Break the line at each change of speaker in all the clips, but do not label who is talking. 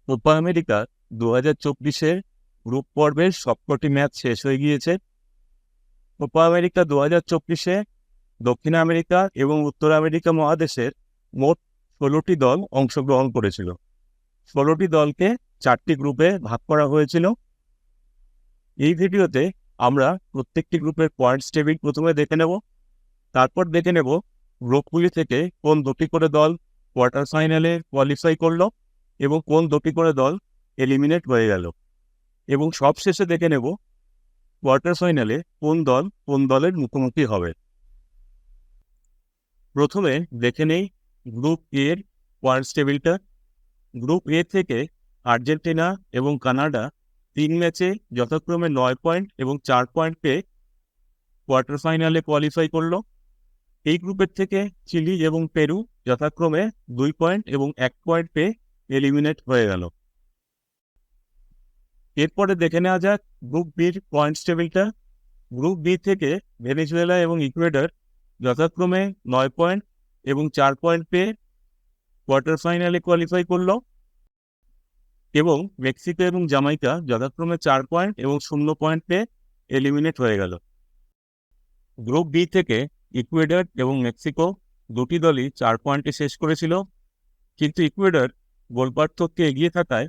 Copa America 2024-এর group পর্বের সবকটি match শেষ হয়ে গিয়েছে। কোপা আমেরিকা 2024-এ দক্ষিণ আমেরিকা এবং উত্তর আমেরিকা মহাদেশের মোট 16টি দল অংশগ্রহণ করেছিল। 16টি দলকে 4টি গ্রুপে ভাগ করা হয়েছিল। এই ভিডিওতে আমরা প্রত্যেকটি গ্রুপের পয়েন্টস টেবিল প্রথমে দেখে নেব, তারপর দেখে নেব গ্রুপগুলি থেকে কোন দুটি করে দল কোয়ার্টার ফাইনালে কোয়ালিফাই করলো এবং কোন দুটি করে দল এলিমিনেট হয়ে গেল, এবং সবশেষে দেখে নেব কোয়ার্টার ফাইনালে কোন দল কোন দলের মুখোমুখি হবে। প্রথমে দেখে নেই গ্রুপ এর পয়েন্টস টেবিলটা। গ্রুপ এ থেকে আর্জেন্টিনা এবং কানাডা 3 ম্যাচে যথাক্রমে 9 পয়েন্ট এবং 4 পয়েন্ট পেয়ে কোয়ার্টার ফাইনালে কোয়ালিফাই করলো। এই গ্রুপের থেকে চিলি এবং পেরু যথাক্রমে 2 পয়েন্ট এবং 1 পয়েন্ট পেয়ে এলিমিনেট হয়ে গেল। এরপরে দেখে নেওয়া যাক গ্রুপ বির পয়েন্টস টেবিলটা। গ্রুপ বি থেকে ভেনেজুয়েলা এবং ইকুয়েডর যথাক্রমে 9 পয়েন্ট এবং 4 পয়েন্ট পেয়ে কোয়ার্টার ফাইনালে কোয়ালিফাই করলো, এবং মেক্সিকো এবং জামাইকা যথাক্রমে 4 পয়েন্ট এবং 0 পয়েন্ট পেয়ে এলিমিনেট হয়ে গেল। গ্রুপ বি থেকে ইকুয়েডর এবং মেক্সিকো দুটি দলই 4 পয়েন্টে শেষ করেছিল, কিন্তু ইকুয়েডর গোল পার্থক্যে এগিয়ে থাকায়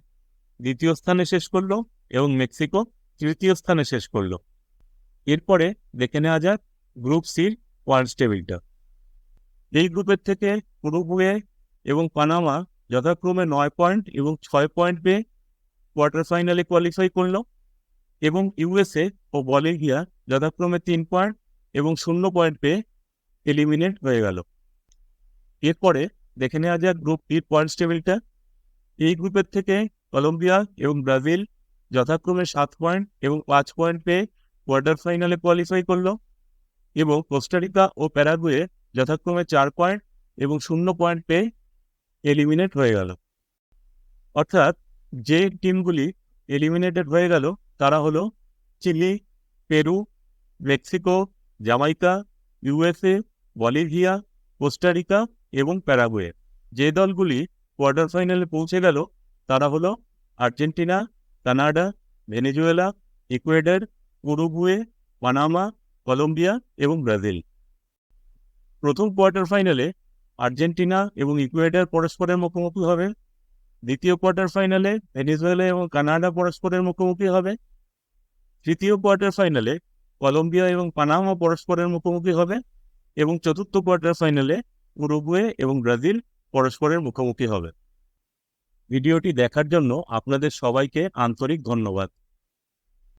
দ্বিতীয় স্থানে শেষ করলো এবং মেক্সিকো তৃতীয় স্থানে শেষ করলো। এরপরে দেখে নেওয়া যাক গ্রুপ সির পয়েন্টস টেবিলটা। এই গ্রুপের থেকে উরুগুয়ে এবং পানামা যথাক্রমে 9 পয়েন্ট এবং 6 পয়েন্ট পেয়ে কোয়ার্টার ফাইনালে কোয়ালিফাই করলো, এবং ইউএসএ ও বলিভিয়া যথাক্রমে 3 পয়েন্ট এবং 0 পয়েন্ট পেয়ে এলিমিনেট হয়ে গেল। এরপরে দেখে নেওয়া যাক গ্রুপ ডির পয়েন্টস টেবিলটা। এই গ্রুপের থেকে কলম্বিয়া এবং ব্রাজিল যথাক্রমে 7 পয়েন্ট এবং 5 পয়েন্ট পেয়ে কোয়ার্টার ফাইনালে কোয়ালিফাই করলো, এবং কোস্টারিকা ও প্যারাগুয়ে যথাক্রমে 4 পয়েন্ট এবং 0 পয়েন্ট পেয়ে এলিমিনেট হয়ে গেল। অর্থাৎ যে টিমগুলি এলিমিনেটেড হয়ে গেল তারা হলো Chile, Peru, Mexico, Jamaica, USA, Bolivia, Costa Rica এবং প্যারাগুয়ে। যে দলগুলি কোয়ার্টার ফাইনালে পৌঁছে গেল তারা হলো Argentina, Canada, Venezuela, Ecuador, Uruguay, Panama, Colombia এবং ব্রাজিল। প্রথম কোয়ার্টার ফাইনালে আর্জেন্টিনা এবং ইকুয়েডর পরস্পরের মুখোমুখি হবে। দ্বিতীয় কোয়ার্টার ফাইনালে ভেনেজুয়েলা এবং কানাডা পরস্পরের মুখোমুখি হবে। তৃতীয় কোয়ার্টার ফাইনালে কলম্বিয়া এবং পানামা পরস্পরের মুখোমুখি হবে, এবং চতুর্থ কোয়ার্টার ফাইনালে উরুগুয়ে এবং ব্রাজিল পরস্পরের মুখোমুখি হবে। ভিডিওটি দেখার জন্য আপনাদের সবাইকে আন্তরিক ধন্যবাদ।